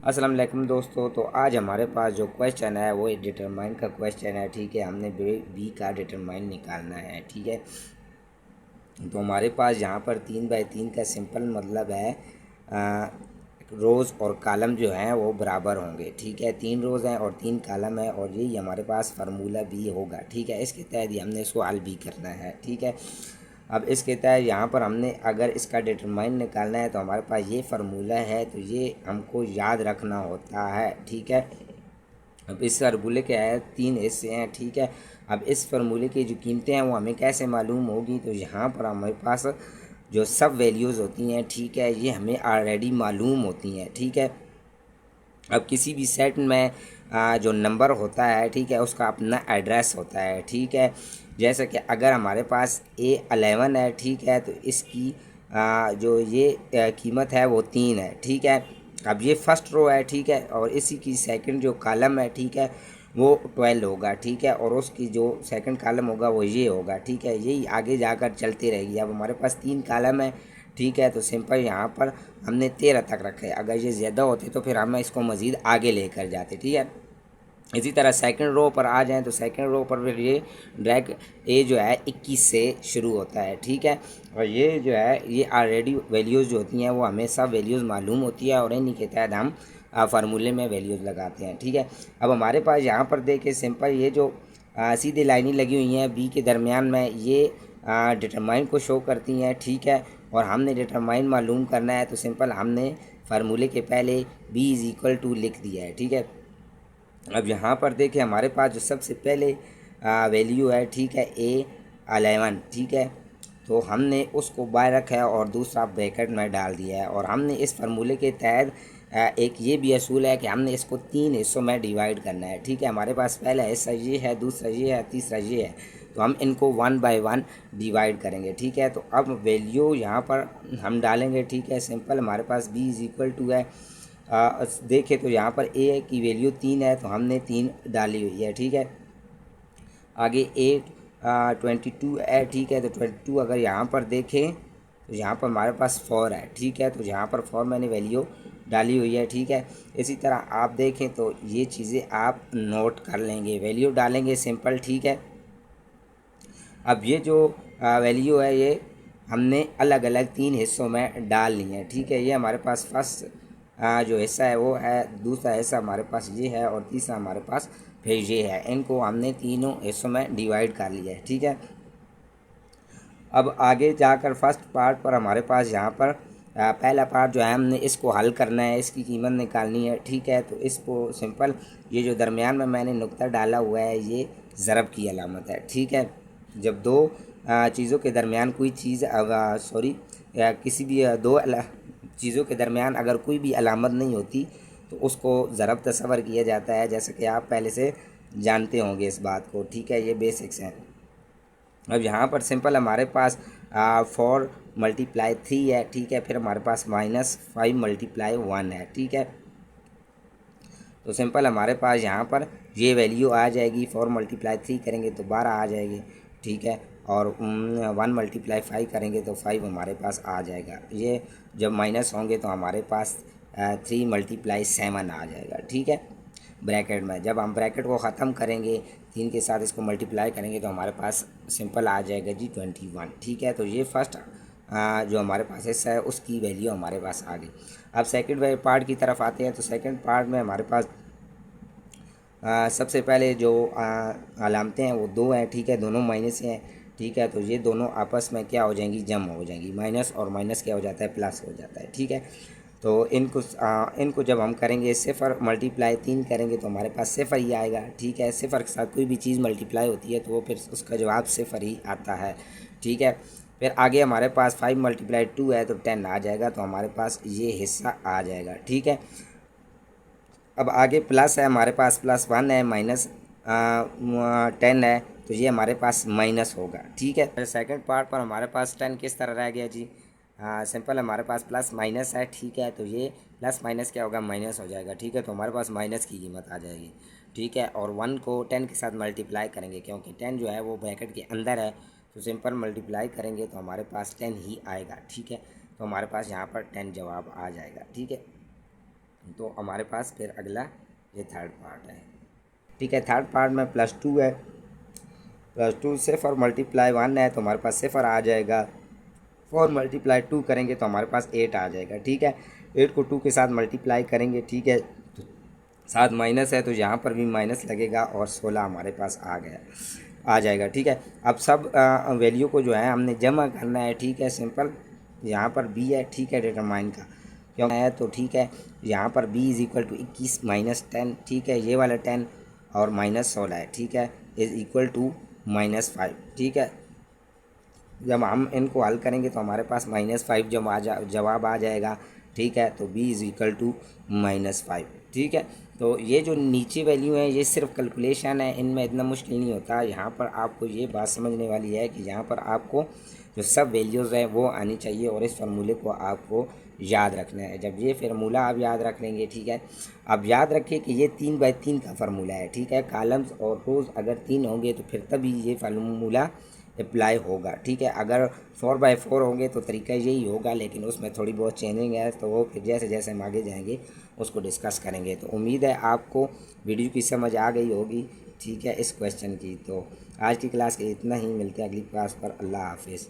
अस्सलाम वालेकुम दोस्तों। तो आज हमारे पास जो क्वेश्चन है वो डिटरमाइन का क्वेश्चन है। ठीक है, हमने बी का डिटरमाइन निकालना है। ठीक है, तो हमारे पास यहाँ पर 3 बाई 3 का सिंपल मतलब है रोज़ और कॉलम जो हैं वो बराबर होंगे। ठीक है, 3 रोज़ हैं और 3 कॉलम है और यही हमारे पास फार्मूला भी होगा। ठीक है, इसके तहत ही हमने इसको हल भी करना है। ठीक है, अब इसके तहत यहाँ पर हमने अगर इसका डिटरमाइन निकालना है तो हमारे पास ये फार्मूला है, तो ये हमको याद रखना होता है। ठीक है, अब इस फार्मूले के है 3 हिस्से हैं। ठीक है, अब इस फार्मूले की जो कीमतें हैं वो हमें कैसे मालूम होगी, तो यहाँ पर हमारे पास जो सब वैल्यूज़ होती हैं, ठीक है, ये हमें ऑलरेडी मालूम होती हैं। ठीक है, अब किसी भी सेट में जो नंबर होता है, ठीक है, उसका अपना एड्रेस होता है। ठीक है, जैसे कि अगर हमारे पास A11 है, ठीक है, तो इसकी जो ये कीमत है वो 3 है। ठीक है, अब ये फर्स्ट रो है। ठीक है, और इसी की सेकंड जो कॉलम है, ठीक है, वो 12 होगा। ठीक है, और उसकी जो सेकंड कॉलम होगा वो ये होगा। ठीक है, यही आगे जाकर चलती रहेगी। अब हमारे पास 3 कॉलम है। ठीक है, तो सिंपल यहाँ पर हमने 13 तक रखे। अगर ये ज़्यादा होते तो फिर हम इसको मज़ीद आगे लेकर जाते। ठीक है, इसी तरह सेकंड रो पर आ जाएं तो सेकंड रो पर फिर ये ड्रैग ए जो है 21 से शुरू होता है। ठीक है, और ये जो है ये ऑलरेडी वैल्यूज़ जो होती हैं वो हमें सब वैल्यूज़ मालूम होती है और इन्हीं के तहत हम फार्मूले में वैल्यूज़ लगाते हैं। ठीक है, अब हमारे पास यहाँ पर देखें सिंपल ये जो सीधी लाइनें लगी हुई हैं बी के दरमियान में, ये डिटरमाइन को शो करती हैं। ठीक है, और हमने डिटरमाइन मालूम करना है तो सिंपल हमने फार्मूले के पहले बी इज़ इक्वल टू लिख दिया है। ठीक है, अब यहाँ पर देखें हमारे पास जो सबसे पहले वैल्यू है, ठीक है, A11। ठीक है, तो हमने उसको बाय रखा है और दूसरा ब्रैकेट में डाल दिया है। और हमने इस फार्मूले के तहत एक ये भी असूल है कि हमने इसको 3 हिस्सों में डिवाइड करना है। ठीक है, हमारे पास पहला हिस्सा ये है, दूसरा ये है, तीसरा ये है, तो हम इनको 1 बाय 1 डिवाइड करेंगे। ठीक है, तो अब वैल्यू यहाँ पर हम डालेंगे। ठीक है, सिंपल हमारे पास b इज़ इक्वल टू है देखें तो यहाँ पर a की वैल्यू 3 है तो हमने 3 डाली हुई है। ठीक है, आगे 22 है। ठीक है, तो 22 अगर यहाँ पर देखें तो यहाँ पर हमारे पास 4 है। ठीक है, तो यहाँ पर 4 मैंने वैल्यू डाली हुई है। ठीक है, इसी तरह आप देखें तो ये चीज़ें आप नोट कर लेंगे, वैल्यू डालेंगे सिंपल। ठीक है, अब ये जो वैल्यू है ये हमने अलग अलग 3 हिस्सों में डाल ली है। ठीक है, ये हमारे पास फर्स्ट जो हिस्सा है वो है, दूसरा हिस्सा हमारे पास ये है और तीसरा हमारे पास फिर ये है। इनको हमने तीनों हिस्सों में डिवाइड कर लिया है। ठीक है, अब आगे जाकर फर्स्ट पार्ट पर हमारे पास यहाँ पर पहला पार्ट जो है हमने इसको हल करना है, इसकी कीमत निकालनी है। ठीक है, तो इसको सिंपल ये जो दरमियान में मैंने नुक्ता डाला हुआ है ये ज़रब की अलामत है। ठीक है, जब दो चीज़ों के दरमियान कोई चीज़ सॉरी किसी भी चीज़ों के दरमियान अगर कोई भी अलामत नहीं होती तो उसको ज़रब तस्वर किया जाता है, जैसे कि आप पहले से जानते होंगे इस बात को। ठीक है, ये बेसिक्स हैं। अब यहाँ पर सिंपल हमारे पास 4 × 3 है। ठीक है, फिर हमारे पास -5 × 1 है। ठीक है, तो सिंपल हमारे पास यहाँ पर ये वैल्यू आ जाएगी। 4 × 3 करेंगे तो 12 आ जाएगी। ठीक है, और 1 × 5 करेंगे तो 5 हमारे पास आ जाएगा। ये जब माइनस होंगे तो हमारे पास 3 × 7 आ जाएगा। ठीक है, ब्रैकेट में जब हम ब्रैकेट को ख़त्म करेंगे 3 के साथ इसको मल्टीप्लाई करेंगे तो हमारे पास सिंपल आ जाएगा जी 21। ठीक है, तो ये फर्स्ट जो हमारे पास हिस्सा है उसकी वैल्यू हमारे पास आ गई। अब सेकंड पार्ट की तरफ आते हैं तो सेकंड पार्ट में हमारे पास सबसे पहले जो अलामतें हैं वो 2 हैं। ठीक है, दोनों माइनस हैं। ठीक है, तो ये दोनों आपस में क्या हो जाएंगी, जम हो जाएंगी। माइनस और माइनस क्या हो जाता है, प्लस हो जाता है। ठीक है, तो इनको जब हम करेंगे 0 × 3 करेंगे तो हमारे पास 0 ही आएगा। ठीक है, 0 के साथ कोई भी चीज़ मल्टीप्लाई होती है तो वो फिर उसका जवाब 0 ही आता है। ठीक है, फिर आगे हमारे पास 5 × 2 है तो 10 आ जाएगा, तो हमारे पास ये हिस्सा आ जाएगा। ठीक है, अब आगे प्लस है हमारे पास, +1 है, -10 है, तो ये हमारे पास माइनस होगा। ठीक है, सेकंड पार्ट पर हमारे पास 10 किस तरह रह गया जी, सिंपल हमारे पास प्लस माइनस है। ठीक है, तो ये प्लस माइनस क्या होगा, माइनस हो जाएगा। ठीक है, तो हमारे पास माइनस की कीमत आ जाएगी। ठीक है, और 1 को 10 के साथ मल्टीप्लाई करेंगे क्योंकि 10 जो है वो ब्रैकेट के अंदर है, तो सिंपल मल्टीप्लाई करेंगे तो हमारे पास 10 ही आएगा। ठीक है, तो हमारे पास यहाँ पर 10 जवाब आ जाएगा। ठीक है, तो हमारे पास फिर अगला ये थर्ड पार्ट है, ठीक है। थर्ड पार्ट में +2 है, +2 सिफर मल्टीप्लाई 1 है तो हमारे पास सिफर आ जाएगा, 4 मल्टीप्लाई 2 करेंगे तो हमारे पास 8 आ जाएगा, ठीक है। 8 को 2 के साथ मल्टीप्लाई करेंगे, ठीक है, तो साथ माइनस है तो यहाँ पर भी माइनस लगेगा और 16 हमारे पास आ जाएगा, ठीक है। अब सब वैल्यू को जो है हमने जमा करना है, ठीक है, सिंपल। यहाँ पर बी है, ठीक है, डिटरमाइन का क्यों है तो ठीक है, यहाँ पर b is equal to 21 minus 10, ठीक है, ये वाला 10 और -16 है, ठीक है, इज़ इक्वल टू -5, ठीक है। जब हम इनको हल करेंगे तो हमारे पास -5 जवाब आ जाएगा, ठीक है। तो b इज़ इक्वल टू -5, ठीक है। तो ये जो नीचे वैल्यू है ये सिर्फ कैलकुलेशन है, इनमें इतना मुश्किल नहीं होता। यहाँ पर आपको ये बात समझने वाली है कि यहाँ पर आपको जो सब वैल्यूज़ हैं वो आनी चाहिए और इस फार्मूले को आपको याद रखना है। जब ये फार्मूला आप याद रख लेंगे, ठीक है, अब याद रखिए कि ये 3/3 का फार्मूला है, ठीक है। कॉलम्स और रोज़ अगर 3 होंगे तो फिर तभी ये फार्मूला अप्लाई होगा, ठीक है। अगर 4/4 होंगे तो तरीका यही होगा, लेकिन उसमें थोड़ी बहुत चेंजिंग है, तो वो फिर जैसे जैसे हम आगे जाएंगे उसको डिस्कस करेंगे। तो उम्मीद है आपको वीडियो की समझ आ गई होगी, ठीक है, इस क्वेश्चन की। तो आज की क्लास के इतना ही, मिलते हैं अगली क्लास पर। अल्लाह हाफिज़।